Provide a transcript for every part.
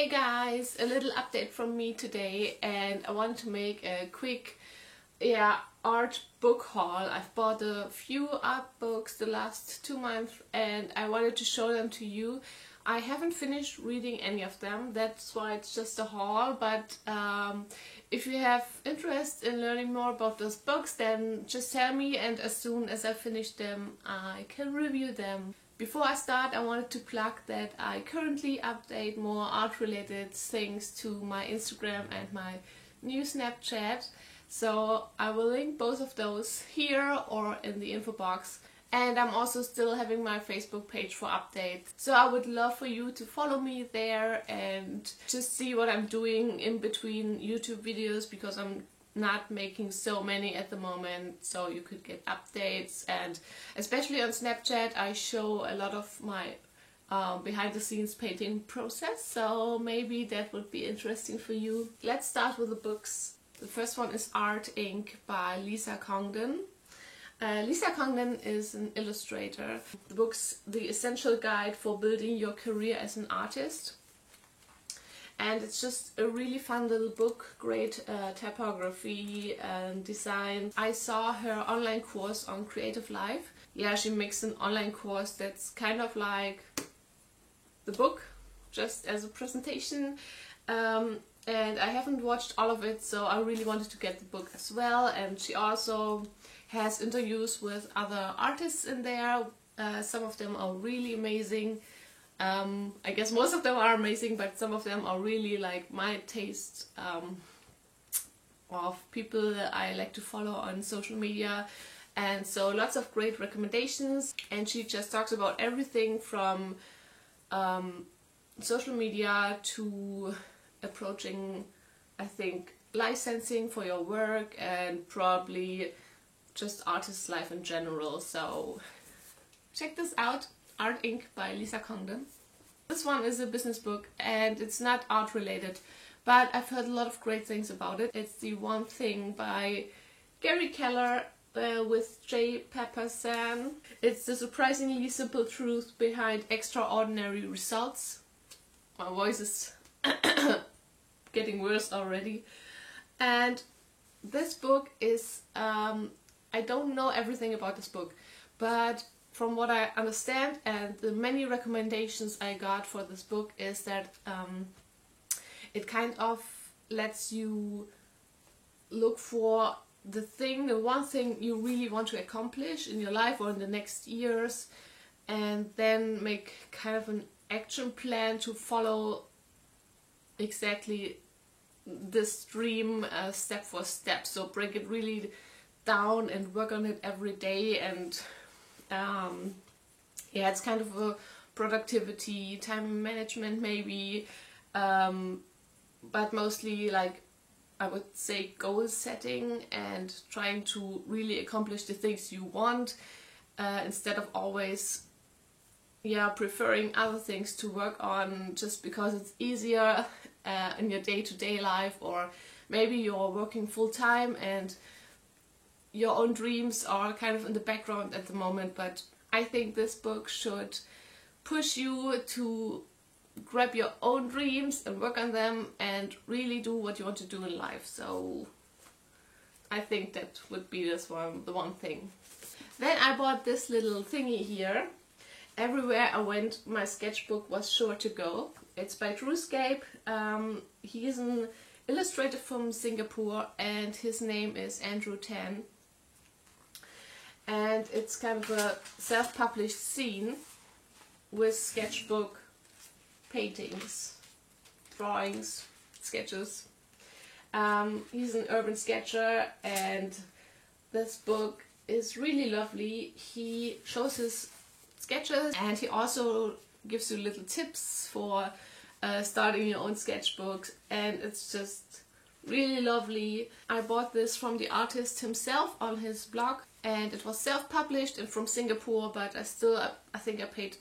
Hey guys, a little update from me today, and I want to make a quick art book haul. I've bought a few art books the last 2 months and I wanted to show them to you. I haven't finished reading any of them, that's why it's just a haul, but if you have interest in learning more about those books, then just tell me, and as soon as I finish them I can review them. Before I start, I wanted to plug that I currently update more art related things to my Instagram and my new Snapchat, so I will link both of those here or in the info box. And I'm also still having my Facebook page for updates, so I would love for you to follow me there and just see what I'm doing in between YouTube videos, because I'm not making so many at the moment, so you could get updates. And especially on Snapchat I show a lot of my behind the scenes painting process, so maybe that would be interesting for you. Let's start with the books. The first one is Art Inc. by Lisa Congdon. Lisa Congdon is an illustrator. The book's The Essential Guide for Building Your Career as an Artist. And it's just a really fun little book, great typography and design. I saw her online course on Creative Life. Yeah, she makes an online course that's kind of like the book, just as a presentation. And I haven't watched all of it, so I really wanted to get the book as well. And she also has interviews with other artists in there. Some of them are really amazing. I guess most of them are amazing, but some of them are really like my taste of people that I like to follow on social media. And so lots of great recommendations, and she just talks about everything from social media to approaching, I think, licensing for your work and probably just artist life in general. So check this out, Art Inc. by Lisa Congdon. This one is a business book and it's not art related, but I've heard a lot of great things about it. It's The One Thing by Gary Keller with J. Papasan. It's the surprisingly simple truth behind extraordinary results. My voice is getting worse already. And this book is, I don't know everything about this book, but from what I understand and the many recommendations I got for this book is that it kind of lets you look for the one thing you really want to accomplish in your life or in the next years, and then make kind of an action plan to follow exactly this dream step for step. So break it really down and work on it every day. And yeah, it's kind of a productivity, time management maybe, but mostly like I would say goal setting and trying to really accomplish the things you want, instead of always preferring other things to work on just because it's easier in your day-to-day life, or maybe you're working full-time and your own dreams are kind of in the background at the moment. But I think this book should push you to grab your own dreams and work on them and really do what you want to do in life. So I think that would be the one thing. Then I bought this little thingy here. Everywhere I went, my sketchbook was sure to go. It's by Drewscape. He is an illustrator from Singapore and his name is Andrew Tan. And it's kind of a self-published scene with sketchbook paintings, drawings, sketches. He's an urban sketcher and this book is really lovely. He shows his sketches and he also gives you little tips for starting your own sketchbooks, and it's just really lovely. I bought this from the artist himself on his blog, and it was self-published and from Singapore, but I think I paid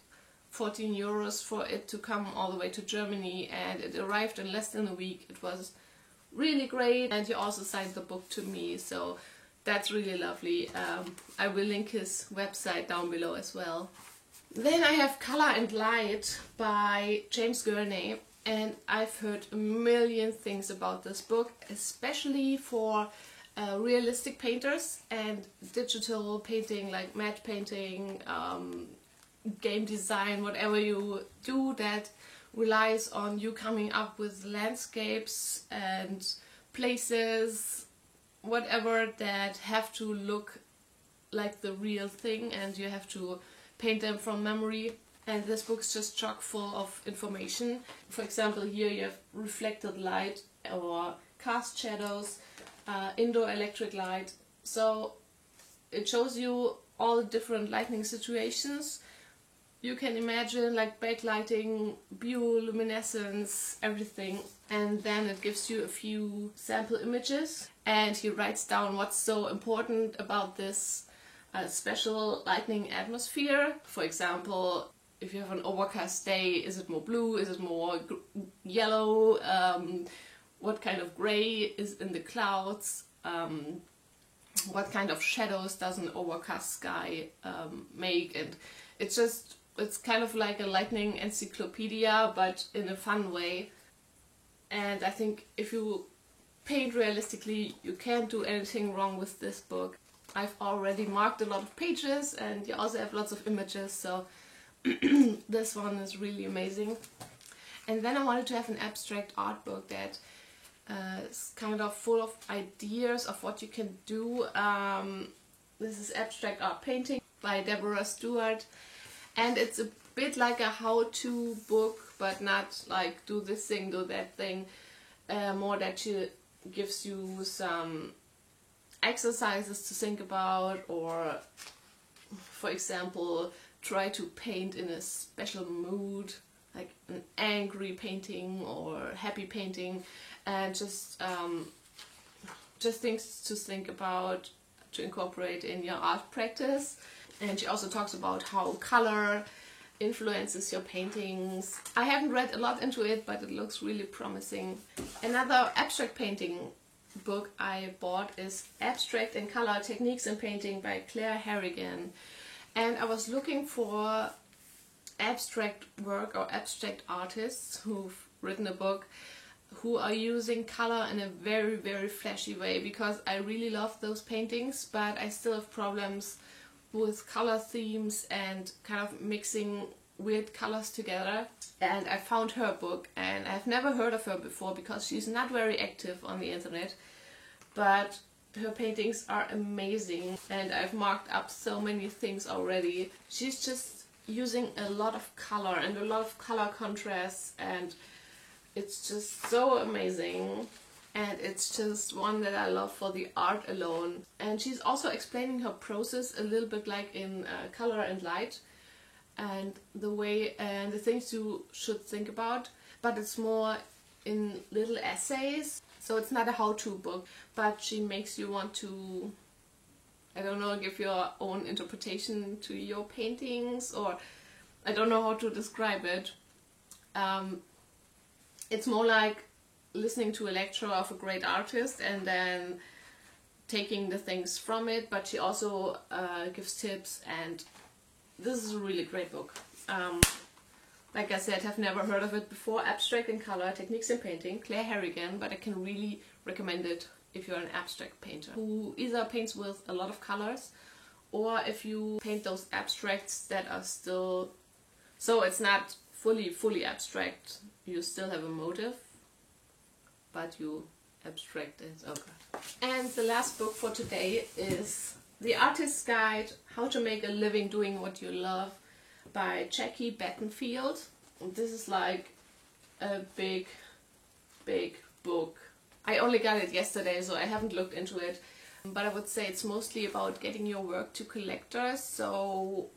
14 euros for it to come all the way to Germany, and it arrived in less than a week. It was really great, and he also signed the book to me, so that's really lovely. I will link his website down below as well. Then I have Color and Light by James Gurney. And I've heard a million things about this book, especially for realistic painters and digital painting, like matte painting, game design, whatever you do that relies on you coming up with landscapes and places, whatever, that have to look like the real thing, and you have to paint them from memory. And this book's just chock full of information. For example, here you have reflected light or cast shadows, indoor electric light. So it shows you all the different lighting situations you can imagine, like backlighting, bioluminescence, everything. And then it gives you a few sample images, and he writes down what's so important about this special lighting atmosphere. For example, if you have an overcast day, is it more blue, is it more yellow, what kind of grey is in the clouds, what kind of shadows does an overcast sky make. And it's kind of like a lightning encyclopedia, but in a fun way. And I think if you paint realistically, you can't do anything wrong with this book. I've already marked a lot of pages, and you also have lots of images, so this one is really amazing. And then I wanted to have an abstract art book that is kind of full of ideas of what you can do. This is Abstract Art Painting by Deborah Stewart, and it's a bit like a how-to book, but not like do this thing, do that thing. More that she gives you some exercises to think about, or for example, try to paint in a special mood, like an angry painting or happy painting, and just things to think about, to incorporate in your art practice. And she also talks about how color influences your paintings. I haven't read a lot into it, but it looks really promising. Another abstract painting book I bought is Abstract and Color Techniques in Painting by Claire Harrigan. And I was looking for abstract work or abstract artists who've written a book who are using color in a very, very flashy way, because I really love those paintings, but I still have problems with color themes and kind of mixing weird colors together. And I found her book, and I've never heard of her before because she's not very active on the internet, but her paintings are amazing, and I've marked up so many things already. She's just using a lot of color and a lot of color contrast, and it's just so amazing. And it's just one that I love for the art alone. And she's also explaining her process a little bit like in Color and Light, and the way and the things you should think about, but it's more in little essays. So it's not a how-to book, but she makes you want to, I don't know, give your own interpretation to your paintings, or I don't know how to describe it. It's more like listening to a lecture of a great artist and then taking the things from it, but she also gives tips, and this is a really great book. Like I said, I've never heard of it before. Abstract and Color Techniques in Painting, Claire Harrigan, but I can really recommend it if you're an abstract painter who either paints with a lot of colors, or if you paint those abstracts that are still, so it's not fully abstract, you still have a motive, but you abstract it. Okay. And the last book for today is The Artist's Guide: How to Make a Living Doing What You Love by Jackie Battenfield. This is like a big book. I only got it yesterday, so I haven't looked into it, but I would say it's mostly about getting your work to collectors. So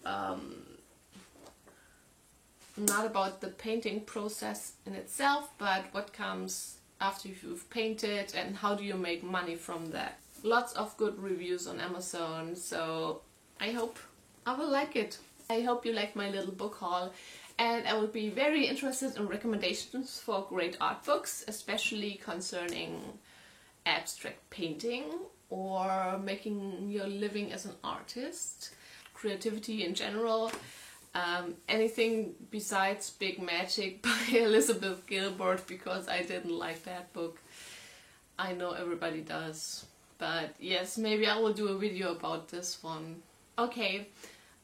not about the painting process in itself, but what comes after you've painted and how do you make money from that. Lots of good reviews on Amazon, so I hope I will like it. I hope you liked my little book haul, and I would be very interested in recommendations for great art books, especially concerning abstract painting or making your living as an artist, creativity in general. anything besides Big Magic by Elizabeth Gilbert, because I didn't like that book. I know everybody does, but yes, maybe I will do a video about this one. Okay,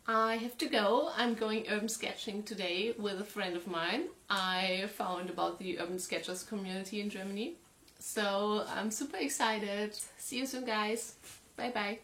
I have to go. I'm going urban sketching today with a friend of mine. I found about the Urban Sketchers community in Germany, so I'm super excited. See you soon, guys. Bye bye.